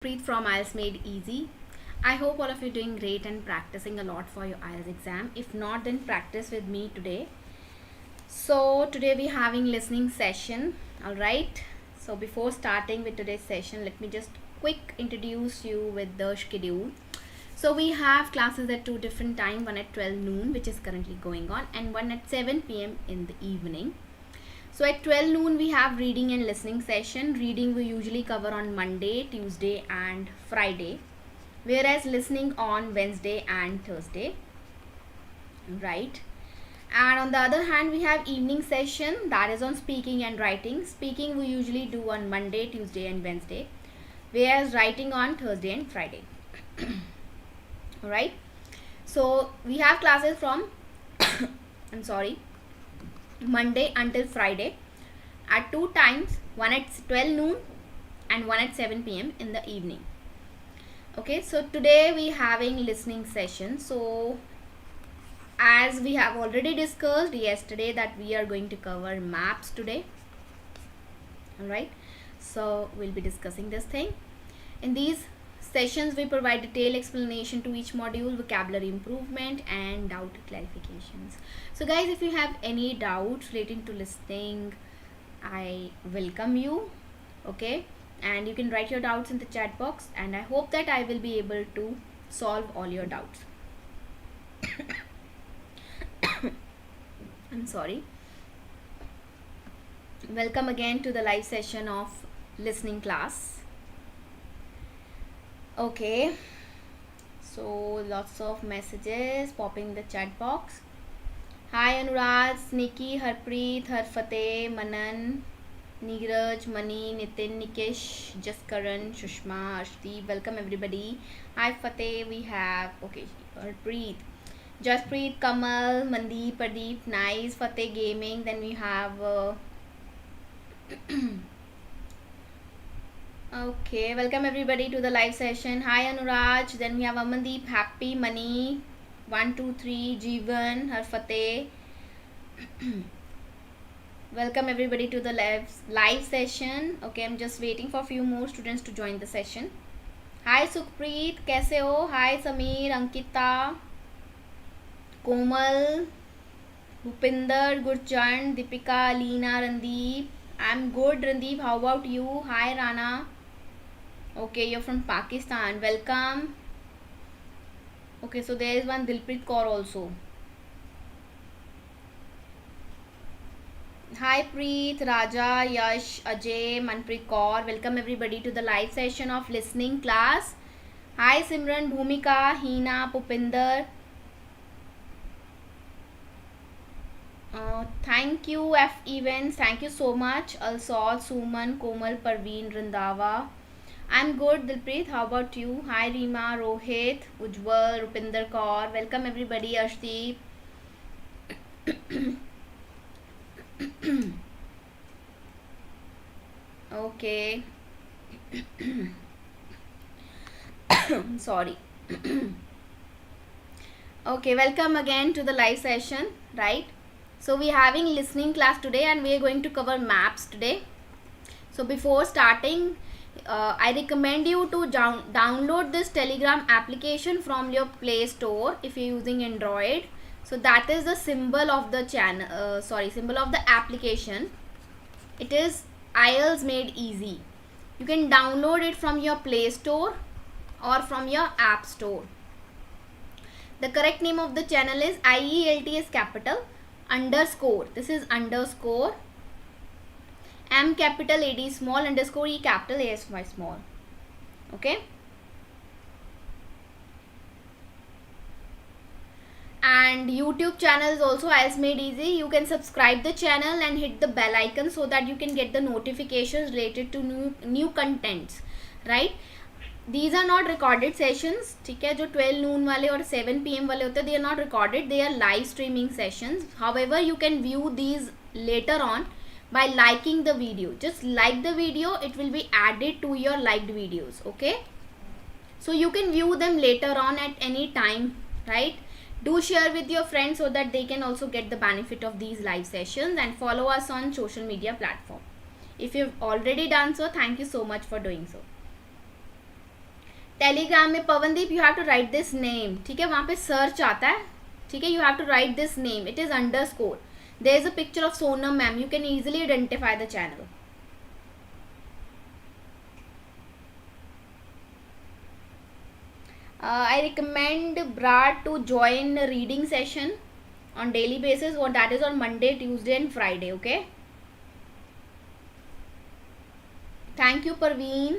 Preet from IELTS Made Easy. I hope all of you are doing great and practicing a lot for your IELTS exam. If not, then practice with me today. So today we're having listening session. Alright. So before starting with today's session, let me just quick introduce you with the schedule. So we have classes at two different times, one at 12 noon, which is currently going on, and one at 7 p.m. in the evening. So at 12 noon we have reading and listening session. Reading we usually cover on Monday, Tuesday and Friday, whereas listening on Wednesday and Thursday, right? And on the other hand, we have evening session, that is on speaking and writing. Speaking we usually do on Monday, Tuesday and Wednesday, whereas writing on Thursday and Friday. Alright, so we have classes from Monday until Friday at two times, one at 12 noon and one at 7 p.m. in the evening. Okay, so today we having listening session. So as we have already discussed yesterday that we are going to cover maps today. Alright, so we'll be discussing this thing. In these sessions we provide detailed explanation to each module, vocabulary improvement and doubt clarifications. So guys, if you have any doubts relating to listening, I welcome you. Okay, and you can write your doubts in the chat box, and I hope that I will be able to solve all your doubts. I'm sorry. Welcome again to the live session of listening class. Okay, so lots of messages popping in the chat box. Hi Anurag, Nikki, Harpreet, Harfateh, Manan, Neeraj, Mani, Nitin, Nikesh, Jaskaran, Shushma, Ashdeep. Welcome everybody. Hi Fateh, we have Harpreet, Jaspreet, Kamal, Mandeep, Pradeep, nice. Fateh Gaming. Then we have okay, welcome everybody to the live session. Hi Anuraj. Then we have Amandeep, Happy, Mani, 1, 2, 3, Jeevan, Harfateh. Welcome everybody to the live session. Okay, I'm just waiting for a few more students to join the session. Hi Sukhpreet, kaise ho? Hi Sameer, Ankita, Komal, Bhupinder, Gurchand, Deepika, Alina, Randeep. I'm good, Randeep. How about you? Hi Rana. Okay, you're from Pakistan. Welcome. Okay, so there is one Dilpreet Kaur also. Hi Preet, Raja, Yash, Ajay, Manpreet Kaur. Welcome everybody to the live session of listening class. Hi Simran, Bhumika, Hina, Pupinder. Thank you F Events. Thank you so much. Alsol, Suman, Komal, Parveen, Randava. I'm good, Dilpreet. How about you? Hi Reema, Rohit, Ujjwal, Rupinder Kaur. Welcome everybody. Ashdeep. Okay. Sorry. Okay, welcome again to the live session, right? So we're having listening class today and we are going to cover maps today. So before starting, I recommend you to download this Telegram application from your Play Store if you're using Android. So that is the symbol of the channel, symbol of the application. It is IELTS Made Easy. You can download it from your Play Store or from your App Store. The correct name of the channel is IELTS capital underscore. This is underscore M capital AD small underscore E capital ASY small. Okay. And YouTube channel is also IELTS Made Easy. You can subscribe the channel and hit the bell icon so that you can get the notifications related to new contents, right? These are not recorded sessions. ठीक है, जो 12 noon वाले और 7 PM वाले होते हैं, they are not recorded. They are live streaming sessions. However, you can view these later on by liking the video. Just like the video, it will be added to your liked videos. Okay, so you can view them later on at any time, right? Do share with your friends so that they can also get the benefit of these live sessions, and follow us on social media platform. If you've already done so, thank you so much for doing so. Telegram में Pawandeep you have to write this name, ठीक है, वहाँ पे search आता है, ठीक है, you have to write this name, it is underscore, there is a picture of Sonam ma'am, you can easily identify the channel. I recommend Brad to join a reading session on daily basis, or that is on Monday, Tuesday and Friday. Okay, thank you Parveen.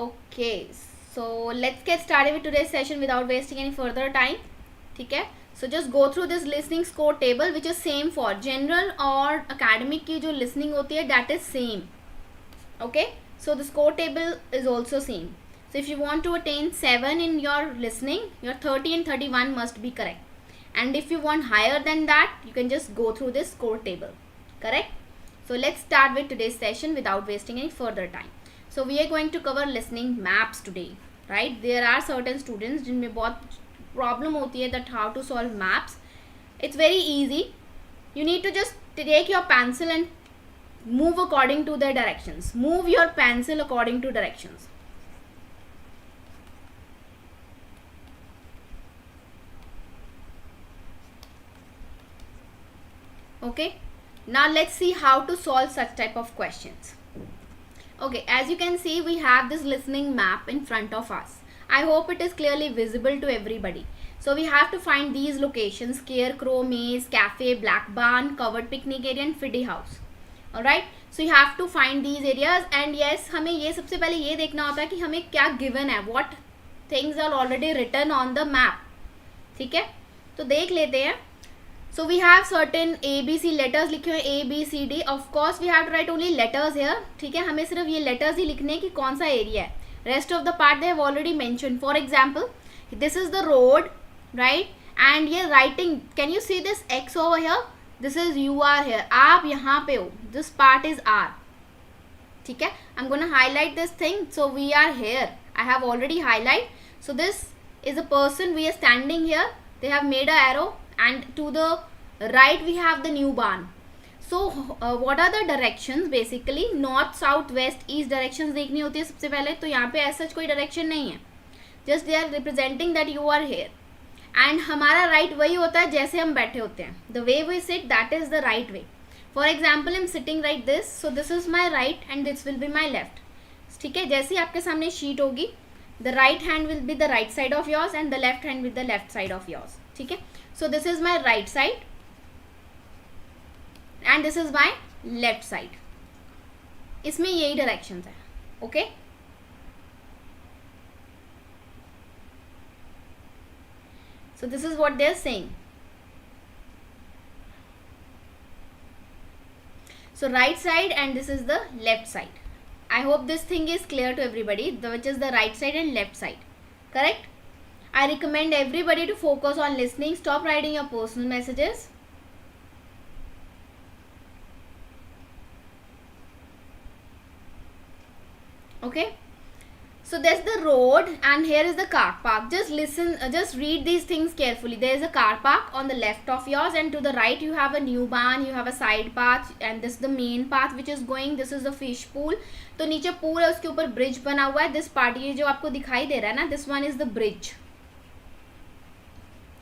Okay, so let's get started with today's session without wasting any further time. ठीक है, so just go through this listening score table which is same for general और academic की जो listening होती है that is same. Okay, so the score table is also same. So if you want to attain 7 in your listening, your 30 and 31 must be correct. And if you want higher than that, you can just go through this score table. Correct? So let's start with today's session without wasting any further time. So we are going to cover listening maps today. Right? There are certain students जिनमें बहुत problem होती है that how to solve maps. It's very easy. You need to just take your pencil and move according to the directions. Move your pencil according to directions. Okay, now let's see how to solve such type of questions. Okay, as you can see we have this listening map in front of us. I hope it is clearly visible to everybody. So we have to find these locations: Scarecrow, Maze, Cafe, Black Barn, Covered Picnic Area and Fiddy House. Alright, so you have to find these areas and yes, हमें ये सबसे पहले ये देखना होता है कि हमें क्या given है, what things are already written on the map. ठीक है, तो देख लेते हैं. So we have certain ABC letters लिखे हुए A B C D. Of course we have to write only letters here. ठीक है, हमें सिर्फ ये letters ही लिखने हैं कि कौन सा area है. Rest of the part they have already mentioned. For example, this is the road, right? And ये writing, can you see this X over here? This is you are here. आप यहाँ पे हो. This part is R. ठीक है, I'm gonna highlight this thing. So we are here. I have already highlight. So this is a person. We are standing here. They have made a arrow. And to the right we have the new barn. So what are the directions? Basically north, south, west, east directions देखनी होती है सबसे पहले. तो यहाँ पे ऐसा कोई direction नहीं है, just they are representing that you are here. And हमारा right वही होता है जैसे हम बैठे होते हैं. The way we sit, that is the right way. For example, I'm sitting like this, so this is my right and this will be my left. ठीक है, जैसे ही आपके सामने sheet होगी, the right hand will be the right side of yours and the left hand with the left side of yours. ठीक है, so this is my right side and this is my left side. इसमें यही directions है. Okay, so this is what they are saying. So right side and this is the left side. I hope this thing is clear to everybody, which is the right side and left side. Correct? I recommend everybody to focus on listening. Stop writing your personal messages. Okay, so there's the road and here is the car park. Just listen, just read these things carefully. There is a car park on the left of yours and to the right you have a new barn, you have a side path and this is the main path which is going. This is the fish pool. तो नीचे pool है, उसके ऊपर bridge बना हुआ है. This part ये जो आपको दिखाई दे रहा है ना, this one is the bridge.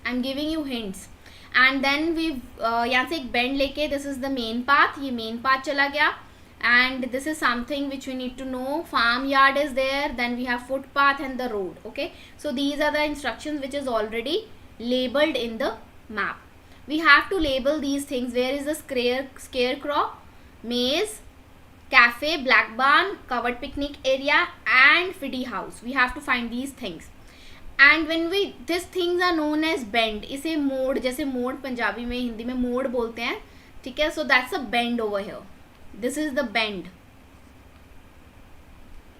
I'm giving you hints. And then we यहाँ से एक bend लेके, this is the main path. ये main path चला गया. And this is something which we need to know. Farm yard is there. Then we have footpath and the road. Okay, so these are the instructions which is already labeled in the map. We have to label these things. Where is the scarecrow, maze, cafe, black barn, covered picnic area and Fiddy house. We have to find these things. And when we, these things are known as bend. इसे मोड़, जैसे मोड़ पंजाबी में, हिंदी में मोड़ बोलते हैं. ठीक है, so that's a bend over here. This is the bend.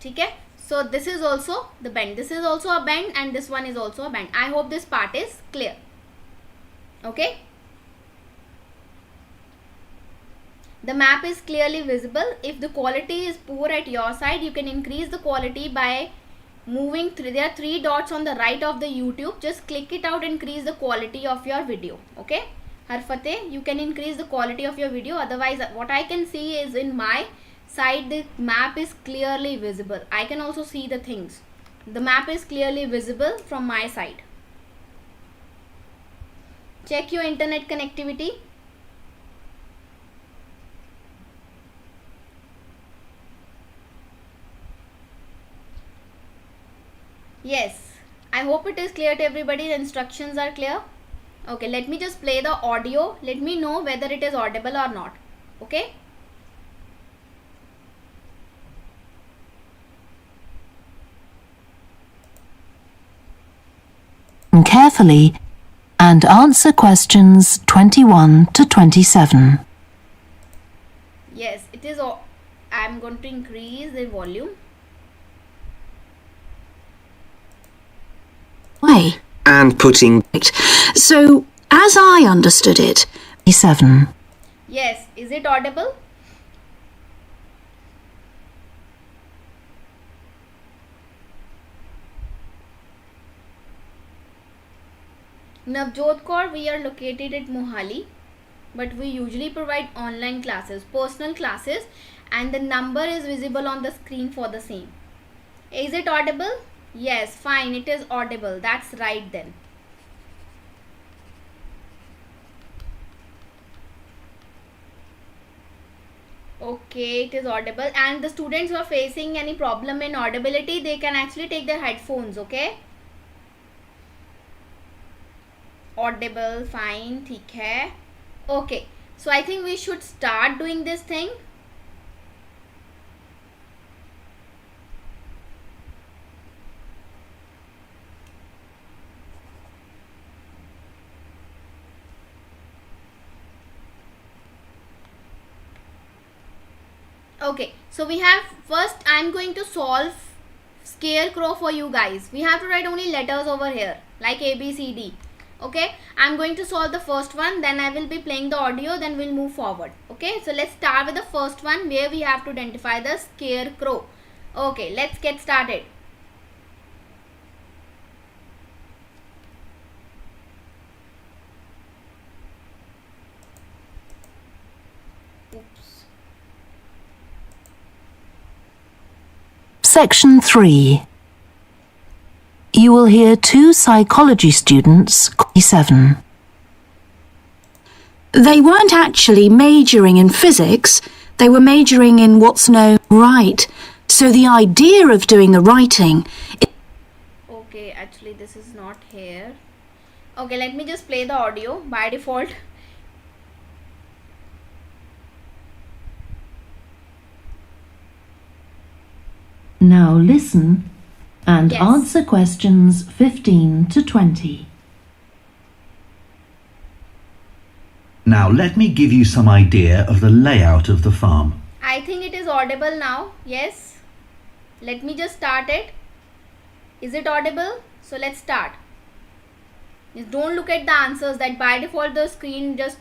ठीक है, so this is also the bend. This is also a bend and this one is also a bend. I hope this part is clear. Okay, the map is clearly visible. If the quality is poor at your side, you can increase the quality by moving through. There are 3 dots on the right of the YouTube. Just click it out and increase the quality of your video. Okay, Harfateh, you can increase the quality of your video. Otherwise what I can see is in my side the map is clearly visible. I can also see the things. The map is clearly visible from my side. Check your internet connectivity. Yes, I hope it is clear to everybody. The instructions are clear. Okay, let me just play the audio. Let me know whether it is audible or not. Okay. Carefully and answer questions 21 to 27. Yes, it is. I am going to increase the volume. Way and putting it. So, as I understood it, 7. Yes, is it audible? Navjot Kaur, we are located at Mohali, but we usually provide online classes, personal classes, and the number is visible on the screen for the same. Is it audible? Yes, fine, it is audible. That's right then. Okay, it is audible, and the students who are facing any problem in audibility, they can actually take their headphones, okay? Audible, fine, ठीक है. Okay, so I think we should start doing this thing. Okay, so we have first I'm going to solve scarecrow for you guys. We have to write only letters over here like A, B, C, D. Okay, I'm going to solve the first one, then I will be playing the audio, then we'll move forward. Okay, so let's start with the first one where we have to identify the scarecrow. Okay, let's get started. Oops. Section 3. You will hear 2 psychology students, 7. they weren't actually majoring in physics, they were majoring in what's known right. So the idea of doing the writing... Okay, actually this is not here. Okay, let me just play the audio by default. Now listen and Yes. answer questions 15 to 20. Now let me give you some idea of the layout of the farm. I think it is audible now. Yes. Let me just start it. Is it audible? So let's start. Just don't look at the answers, that by default the screen just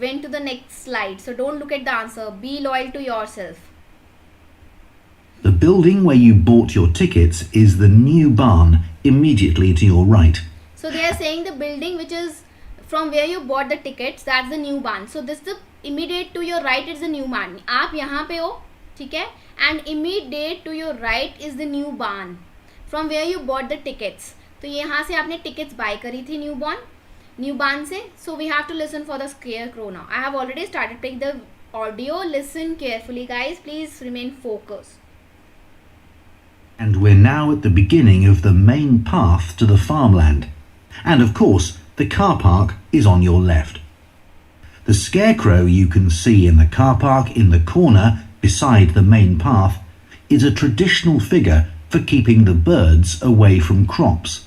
went to the next slide. So don't look at the answer. Be loyal to yourself. The building where you bought your tickets is the new barn immediately to your right. So they are saying the building which is from where you bought the tickets, that's the new barn. So this the immediate to your right is the new barn. आप यहाँ पे हो, ठीक है? And immediate to your right is the new barn from where you bought the tickets. तो यहाँ से आपने tickets buy करी थी new barn से. So we have to listen for the scarecrow now. I have already started playing the audio. Listen carefully, guys. Please remain focused. And we're now at the beginning of the main path to the farmland. And of course, the car park is on your left. The scarecrow you can see in the car park in the corner beside the main path is a traditional figure for keeping the birds away from crops.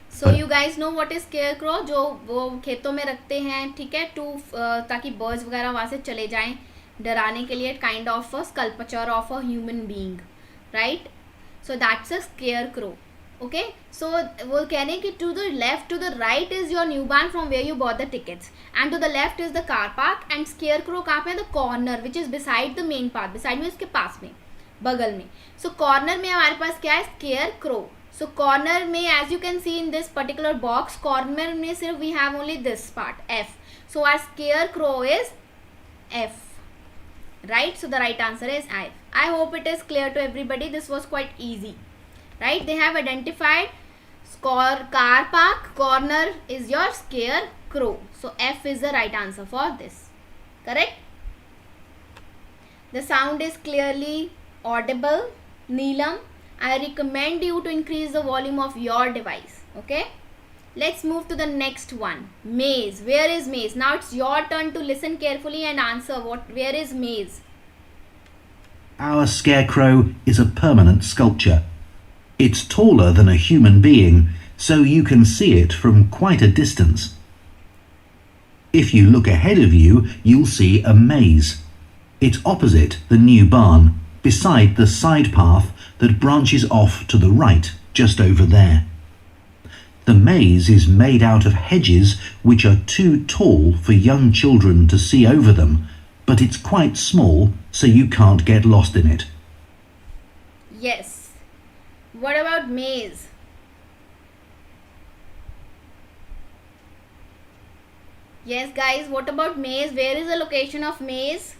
So you guys know what is scarecrow? जो वो खेतों में रखते हैं, ठीक है, ताकि birds वगैरह वहाँ से चले जाएं डराने के लिए, kind of a sculpture of a human being, right? So that's a scarecrow. Okay, so वो कह रहे हैं कि to the left, to the right is your new barn from where you bought the tickets, and to the left is the car park, and scarecrow कहाँ पे है? The corner which is beside the main path, beside में इसके पास में, बगल में. So corner में हमारे पास क्या है? Scarecrow. So corner में, as you can see in this particular box, corner में सिर्फ we have only this part F. So our scarecrow is F. right? So the right answer is I. I hope it is clear to everybody. This was quite easy, right? They have identified car park, corner is your scarecrow. So F is the right answer for this. Correct? The sound is clearly audible. Neelam, I recommend you to increase the volume of your device. Okay? Let's move to the next one. Maze. Where is maze? Now it's your turn to listen carefully and answer. Where is maze? Our scarecrow is a permanent sculpture. It's taller than a human being, so you can see it from quite a distance. If you look ahead of you, you'll see a maze. It's opposite the new barn, beside the side path that branches off to the right, just over there. The maze is made out of hedges which are too tall for young children to see over them, but it's quite small, so you can't get lost in it. Yes. What about maze? Yes, guys, what about maze? Where is the location of maze?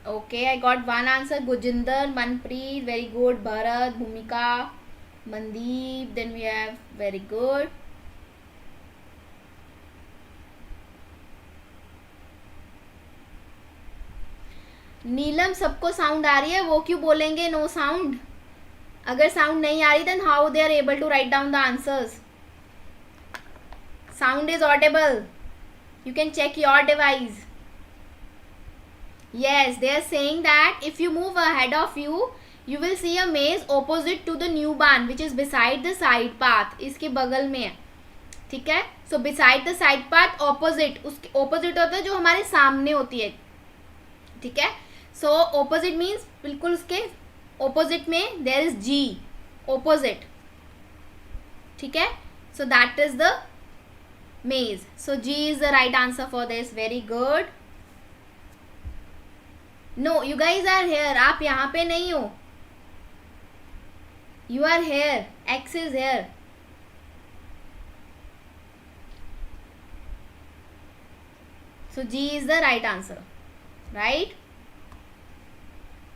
Okay, I got one answer. Gujinder, Manpreet, very good. Bharat, Bhumika, Mandeep, then we have very good. नीलम, सबको sound आ रही है, वो क्यों बोलेंगे no sound? अगर sound नहीं आ रही then how they are able to write down the answers? Sound is audible. You can check your device. Yes, they are saying that if you move ahead of you, you will see a maze opposite to the new barn which is beside the side path. इसके बगल में है, ठीक है? So beside the side path, opposite, उसके opposite होता है जो हमारे सामने होती है, ठीक है? So opposite means बिल्कुल उसके opposite में there is G, opposite, ठीक है? So that is the maze. So G is the right answer for this. Very good. No, you guys are here. आप यहाँ पे नहीं हो. You are here. X is here. So G is the right answer. Right?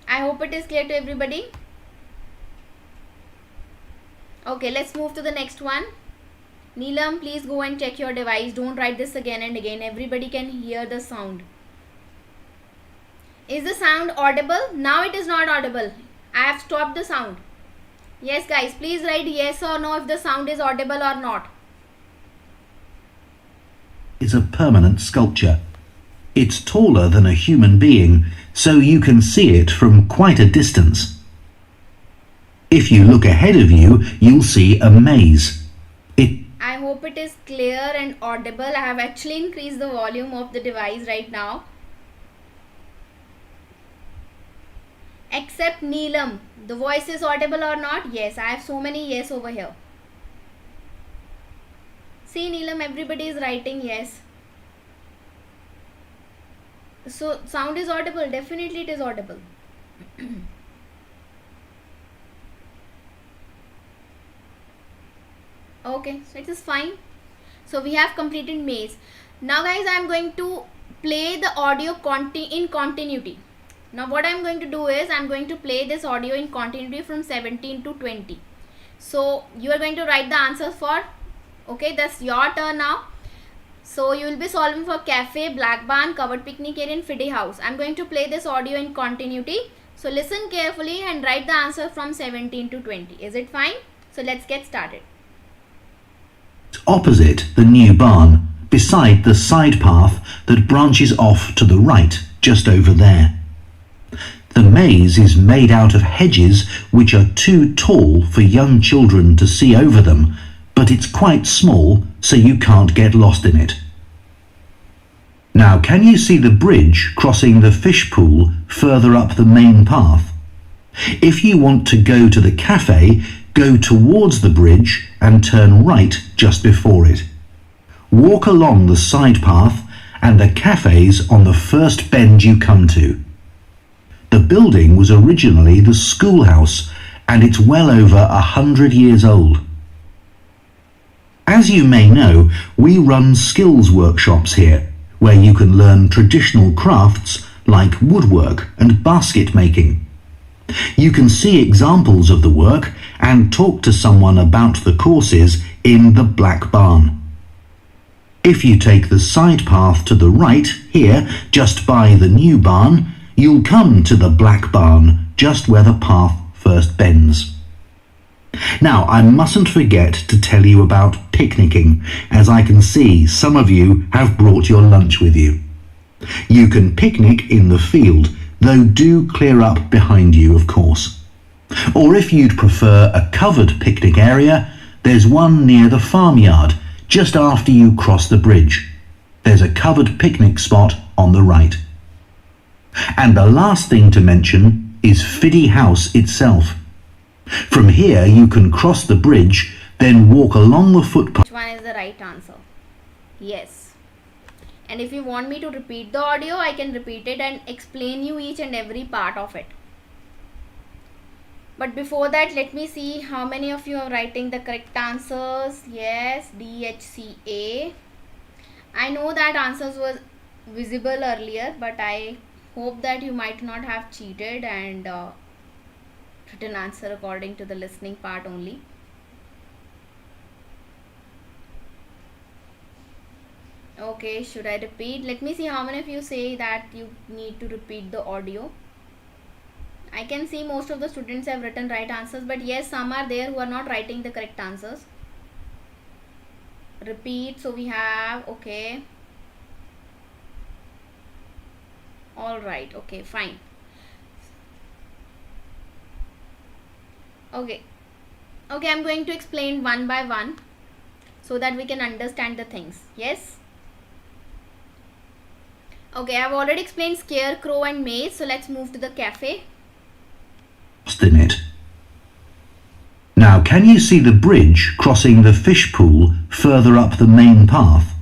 I hope it is clear to everybody. Okay, let's move to the next one. Neelam, please go and check your device. Don't write this again and again. Everybody can hear the sound. Is the sound audible? Now it is not audible. I have stopped the sound. Yes, guys, please write yes or no if the sound is audible or not. Is a permanent sculpture. It's taller than a human being, so you can see it from quite a distance. If you look ahead of you, you'll see a maze. I hope it is clear and audible. I have actually increased the volume of the device right now. Except Neelam. The voice is audible or not? Yes, I have so many yes over here. See Neelam, everybody is writing yes. So sound is audible. Definitely it is audible. Okay, so it is fine. So we have completed maze. Now guys, I am going to play the audio in continuity. Now what I am going to do is I am going to play this audio in continuity from 17 to 20. So you are going to write the answers for, okay, that's your turn now. So you will be solving for cafe, black barn, covered picnic area and Fiddy house. I am going to play this audio in continuity. So listen carefully and write the answer from 17 to 20. Is it fine? So let's get started. Opposite the new barn, beside the side path that branches off to the right, just over there. The maze is made out of hedges which are too tall for young children to see over them, but it's quite small, so you can't get lost in it. Now, can you see the bridge crossing the fish pool further up the main path? If you want to go to the cafe, go towards the bridge and turn right just before it. Walk along the side path and the cafe's on the first bend you come to. The building was originally the schoolhouse and it's well over 100 years old. As you may know, we run skills workshops here. where you can learn traditional crafts like woodwork and basket making. You can see examples of the work and talk to someone about the courses in the black barn. If you take the side path to the right here, just by the new barn, you'll come to the black barn just where the path first bends. Now, I mustn't forget to tell you about picnicking, as I can see some of you have brought your lunch with you. You can picnic in the field, though do clear up behind you, of course. Or if you'd prefer a covered picnic area, there's one near the farmyard, just after you cross the bridge. There's a covered picnic spot on the right. And the last thing to mention is Fiddy House itself. From here you can cross the bridge, then walk along the footpath. Which one is the right answer? Yes. And if you want me to repeat the audio, I can repeat it and explain you each and every part of it. But before that, let me see how many of you are writing the correct answers. Yes, D, H, C, A. I know that answers was visible earlier, but I hope that you might not have cheated and written answer according to the listening part only. Okay, should I repeat? Let me see how many of you say that you need to repeat the audio. I can see most of the students have written right answers, but yes, some are there who are not writing the correct answers. Repeat. So we have, okay. Alright, okay, fine. Okay, I'm going to explain one by one so that we can understand the things. Yes? Okay, I've already explained scarecrow and maze, so let's move to the cafe. In it. Now, can you see the bridge crossing the fish pool further up the main path?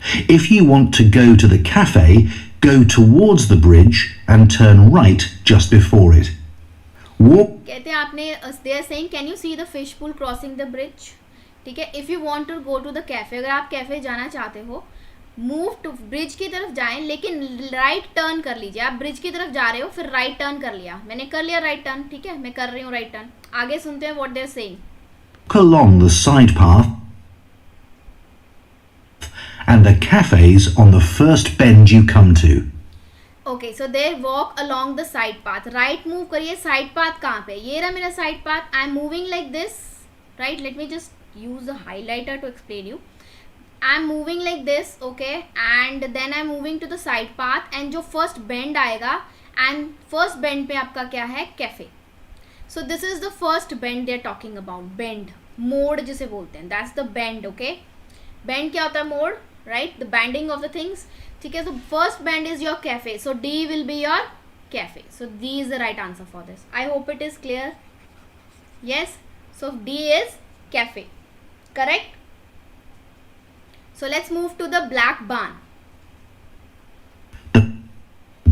If you want to go to the cafe, go towards the bridge and turn right just before it. कहते हैं आपने, they are saying, can you see the fish pool crossing the bridge? ठीक है, if you want to go to the cafe, अगर आप cafe जाना चाहते हो, मूव टू ब्रिज की तरफ जाएं, लेकिन राइट टर्न कर लीजिए. आप ब्रिज की तरफ जा रहे हो, फिर राइट टर्न कर लिया. मैंने कर लिया राइट टर्न, ठीक है, मैं कर रही हूँ राइट टर्न. आगे सुनते हैं what they are saying. Along the side path and the cafes on the first bend you come to. Okay, so they walk along the side path. Right move करिए. Side path कहाँ पे? ये रहा मेरा side path. I am moving like this, right? Let me just use the highlighter to explain you. I'm moving like this, okay, and then I'm moving to the side path, and जो first bend आएगा, and first bend पे आपका क्या है? Cafe. So this is the first bend they're talking about. Bend, mode जिसे बोलते हैं. That's the bend, okay. Bend क्या होता है? Mode, right? The bending of the things. ठीक है. So first bend is your cafe. So D will be your cafe. So D is the right answer for this. I hope it is clear. Yes. So D is cafe. Correct. So let's move to the black barn. The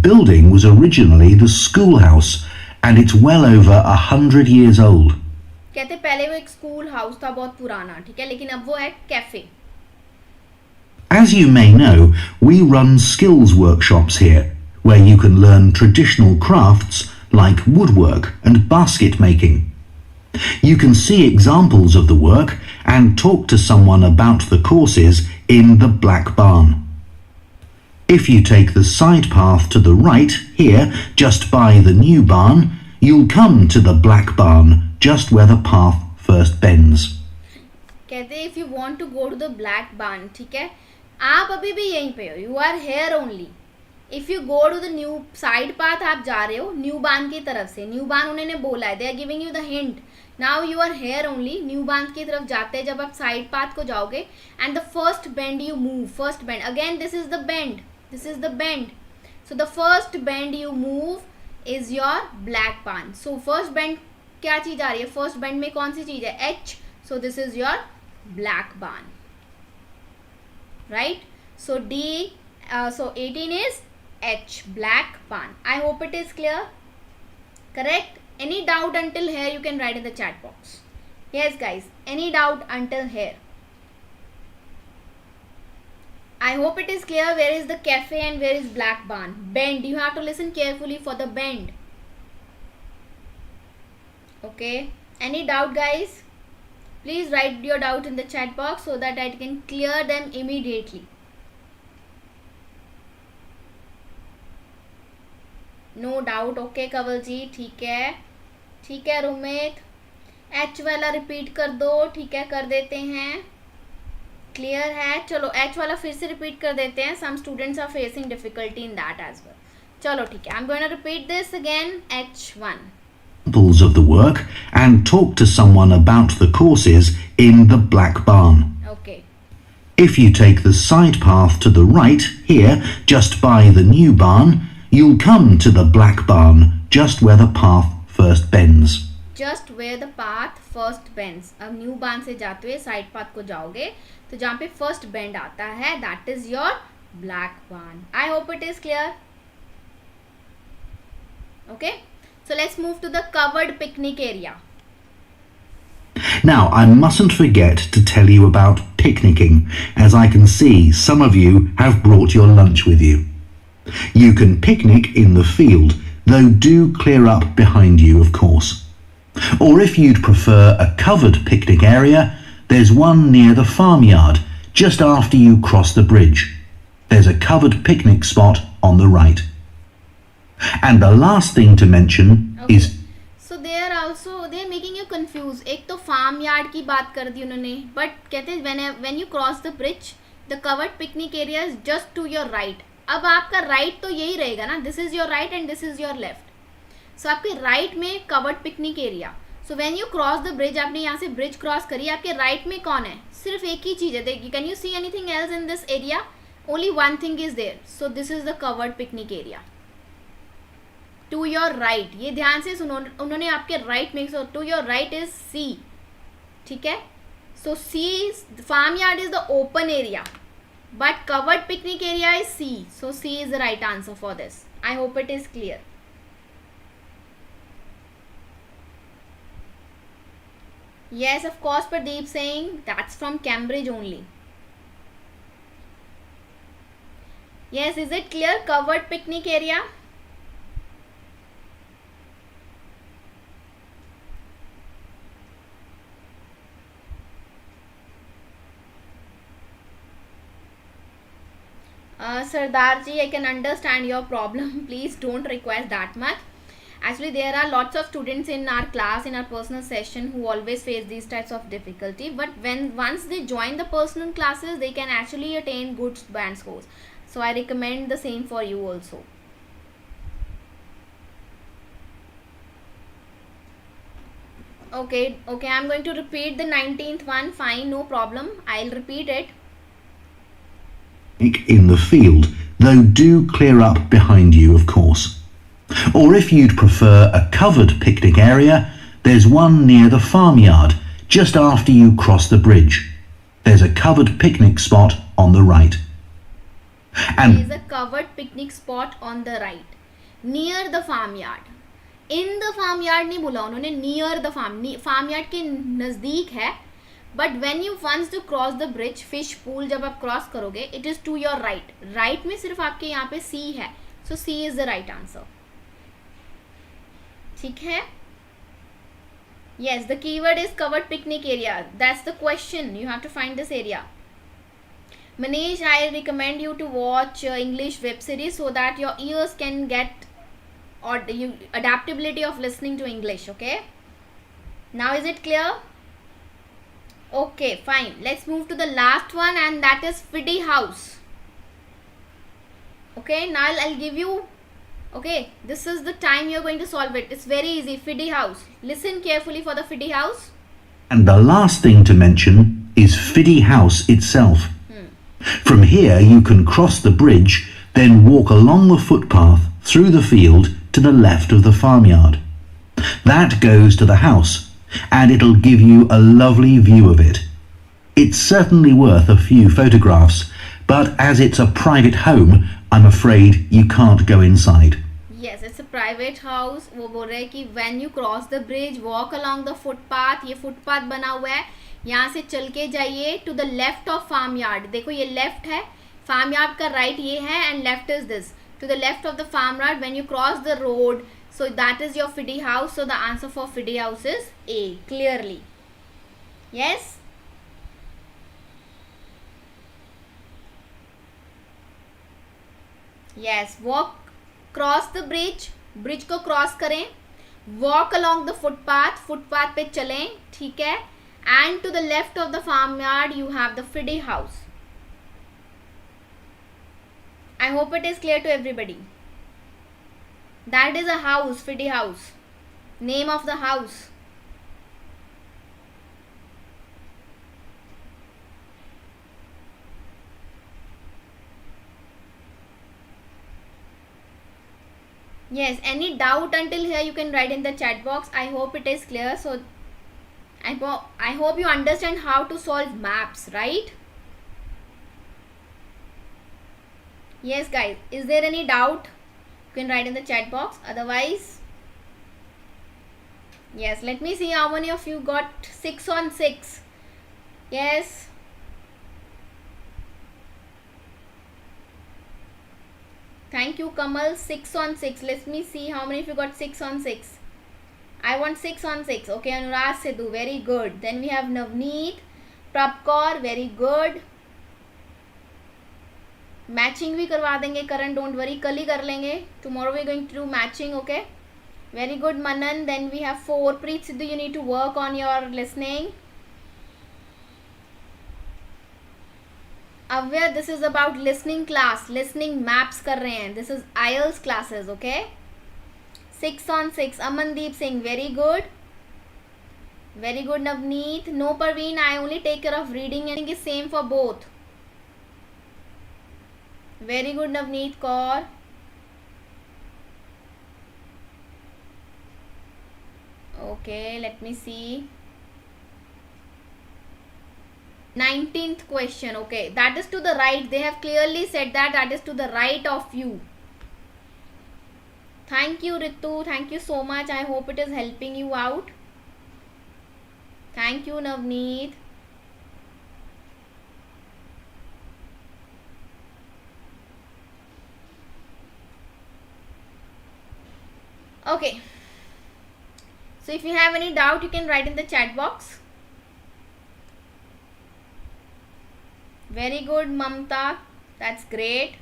building was originally the schoolhouse, and it's well over 100 years old. कहते पहले वो एक school house था बहुत पुराना, ठीक है, लेकिन अब वो है cafe. As you may know, we run skills workshops here, where you can learn traditional crafts like woodwork and basket making. You can see examples of the work and talk to someone about the courses in the black barn. If you take the side path to the right here, just by the new barn, you'll come to the black barn just where the path first bends. कहते if you want to go to the black barn, ठीक है, आप अभी भी यहीं पे हो. You are here only. If you go to the new side path, आप जा रहे हो न्यू बान की तरफ से. न्यू बान उन्होंने बोला है. They are giving you the hint. Now you are here only. New बान की तरफ जाते हैं जब आप साइड पाथ को जाओगे. And the first bend you move. First bend. Again this is the bend. This is the bend. So the first bend you move is your black barn. So first bend क्या चीज़ आ रही है? First bend में कौन सी चीज़ है? H. So this is your black barn. Right? So D. So 18 is H, black barn. I hope it is clear. Correct? Any doubt until here you can write in the chat box. Yes guys, any doubt until here? I hope it is clear where is the cafe and where is black barn. Bend, you have to listen carefully for the bend. Okay, any doubt guys? Please write your doubt in the chat box so that I can clear them immediately. No doubt, okay कवल जी, ठीक है Rumit. H वाला repeat कर दो, ठीक है कर देते हैं. क्लियर है? चलो H वाला फिर से रिपीट कर देते हैं. Some students are facing difficulty in that as well. चलो ठीक है, I'm going to repeat this again. H1. Examples of the work and talk to someone about the courses in the black barn. Okay. If you take the side path to the right here, just by the new barn, you'll come to the black barn just where the path first bends. Just where the path first bends. अब new बार्न से जाते हुए side path को जाओगे तो जहाँ पे फर्स्ट बेंड आता है, that is your black barn. I hope it is clear. Okay. So let's move to the covered picnic area. Now, I mustn't forget to tell you about picnicking, as I can see some of you have brought your lunch with you. You can picnic in the field, though do clear up behind you, of course. Or if you'd prefer a covered picnic area, there's one near the farmyard, just after you cross the bridge. There's a covered picnic spot on the right. And the last thing to mention is... So they are making you confused. एक तो farm yard की बात कर दी उन्होंने, but कहते हैं when you cross the bridge, the covered picnic area is just to your right. अब आपका right तो यही रहेगा ना, this is your right and this is your left. So आपके right में covered picnic area. So when you cross the bridge, आपने यहाँ से bridge cross करी, आपके right में कौन है? सिर्फ एक ही चीज़ है. देखिए, can you see anything else in this area? Only one thing is there. So this is the covered picnic area. To your right, ये ध्यान से सुनो, उन्होंने आपके right में, so to your right is C, ठीक है? So C is, farm yard is the open area, but covered picnic area is C. So C is the right answer for this. I hope it is clear. Yes, of course, Pradeep saying that's from Cambridge only. Yes, is it clear? Covered picnic area. Sardar ji, I can understand your problem. Please don't request that much. Actually, there are lots of students in our class, in our personal session, who always face these types of difficulty. But once they join the personal classes, they can actually attain good band scores. So I recommend the same for you also. Okay, I'm going to repeat the 19th one. Fine, no problem. I'll repeat it. In the field, though do clear up behind you, of course. Or if you'd prefer a covered picnic area, there's one near the farmyard, just after you cross the bridge. There's a covered picnic spot on the right. And there is a covered picnic spot on the right, near the farmyard. In the farmyard नहीं बोला उन्होंने, near the farmyard के नज़दीक है. But when you once to cross the bridge, fish pool जब आप cross करोगे, it is to your right. Right में सिर्फ आपके यहाँ पे C है. So C is the right answer. ठीक है? Yes, the keyword is covered picnic area. That's the question. You have to find this area. Manish, I recommend you to watch English web series so that your ears can get adaptability of listening to English. Okay? Now is it clear? Okay, fine. Let's move to the last one, and that is Fiddy House. Okay, now I'll give you. Okay, this is the time you're going to solve it. It's very easy. Fiddy House. Listen carefully for the Fiddy House. And the last thing to mention is Fiddy House itself. From here you can cross the bridge, then walk along the footpath through the field to the left of the farmyard. That goes to the house, and it'll give you a lovely view of it. It's certainly worth a few photographs, but as it's a private home, I'm afraid you can't go inside. Yes, it's a private house. वो बोल रहे हैं कि when you cross the bridge, walk along the footpath. ये footpath बना हुआ है, यहाँ से चल के जाइए to the left of farmyard. देखो ये left है, फार्म यार्ड का राइट ये है and left is this. To the left of the farmyard when you cross the road, so that is your Fiddy house. So the answer for Fiddy house is A, clearly. Yes. Yes. Walk, cross the bridge. Bridge को cross करें. Walk along the footpath. Footpath पे चलें. ठीक है. And to the left of the farmyard you have the Fiddy house. I hope it is clear to everybody. That is a house, Fiddy house. Name of the house. Yes, any doubt until here you can write in the chat box. I hope it is clear. So I hope you understand how to solve maps, right? Yes guys, is there any doubt? You can write in the chat box. Otherwise, yes, let me see how many of you got 6 on 6. Yes. Thank you Kamal. 6 on 6. Let me see how many of you got 6 on 6. I want 6 on 6. Okay, Anurag Sidhu, very good. Then we have Navneet, Prabkar, very good. Matching भी करवा देंगे करण, don't worry, कल ही कर लेंगे. Tomorrow we going to do matching. Okay, very good Manan. Then we have 4. Preet Sidhu, you need to work on your listening. Avya, this is about listening class. Listening maps कर रहे हैं. This is IELTS classes. Okay, 6 on 6. Amandeep Singh, very good. Very good Navneet. No Parveen, I only take care of reading. I think is same for both. Very good Navneet Kaur. Okay, let me see. 19th question. Okay, that is to the right. They have clearly said that is to the right of you. Thank you Ritu. Thank you so much. I hope it is helping you out. Thank you Navneet. Okay, so if you have any doubt you can write in the chat box. Very good Mamta, that's great.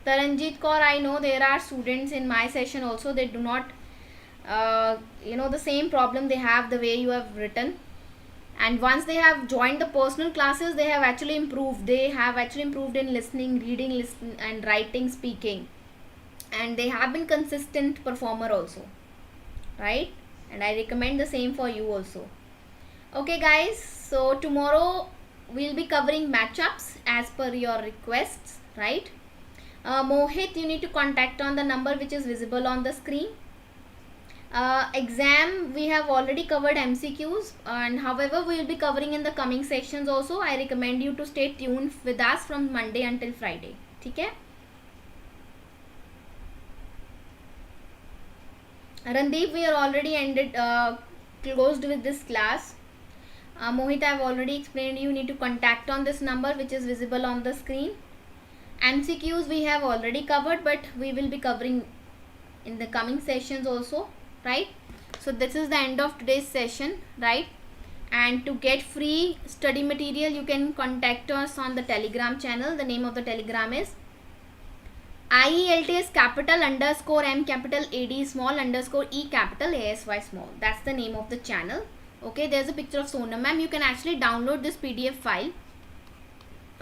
Taranjit Kaur, I know there are students in my session also, they do not the same problem they have the way you have written. And once they have joined the personal classes, they have actually improved. They have actually improved in listening, reading, listen, and writing, speaking. And they have been consistent performer also. Right? And I recommend the same for you also. Okay guys, so tomorrow we'll be covering matchups as per your requests. Right? Mohit, you need to contact on the number which is visible on the screen. Exam, we have already covered MCQs, and however we will be covering in the coming sections also. I recommend you to stay tuned with us from Monday until Friday. ठीक है? Randeep, we are already closed with this class. Mohit, I have already explained you need to contact on this number which is visible on the screen. MCQs we have already covered, but we will be covering in the coming sessions also. Right, so this is the end of today's session, right? And to get free study material you can contact us on the Telegram channel. The name of the Telegram is IELTS capital underscore M capital AD small underscore E capital ASY small. That's the name of the channel. Okay, there's a picture of Sonam ma'am. You can actually download this PDF file.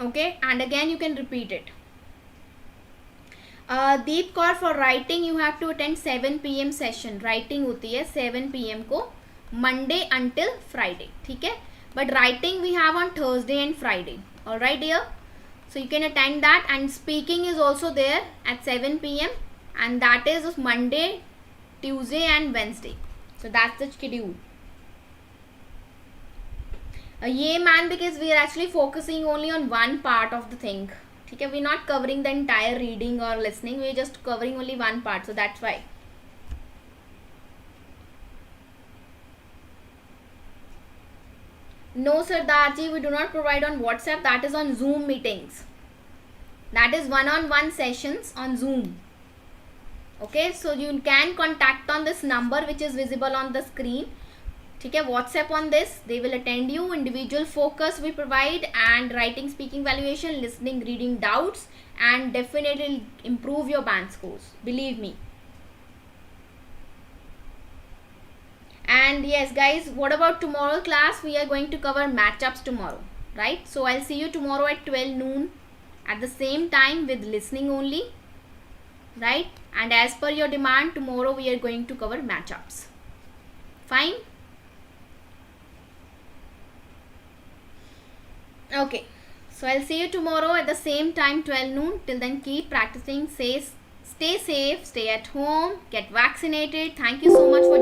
Okay, and again you can repeat it. Deep Kaur, for writing you have to attend 7 PM session. Writing होती है 7 PM को Monday until Friday. ठीक है? But writing we have on Thursday and Friday. Alright dear? So you can attend that, and speaking is also there at 7 PM and that is Monday, Tuesday and Wednesday. So that's the schedule. ये man, because we are actually focusing only on one part of the thing. ठीक है, we're not covering the entire reading or listening, we're just covering only one part, so that's why. No, Sardarji, we do not provide on WhatsApp. That is on Zoom meetings. That is one-on-one sessions on Zoom. Okay, so you can contact on this number which is visible on the screen. ठीक है, WhatsApp on this. They will attend you. Individual focus we provide, and writing, speaking evaluation, listening, reading doubts, and definitely improve your band scores. Believe me. And yes guys, what about tomorrow class? We are going to cover matchups tomorrow, right? So I'll see you tomorrow at 12 noon at the same time with listening only, right? And as per your demand, tomorrow we are going to cover matchups. Fine? Okay, so I'll see you tomorrow at the same time, 12 noon. Till then, keep practicing. Stay safe, stay at home, get vaccinated. Thank you so much for joining.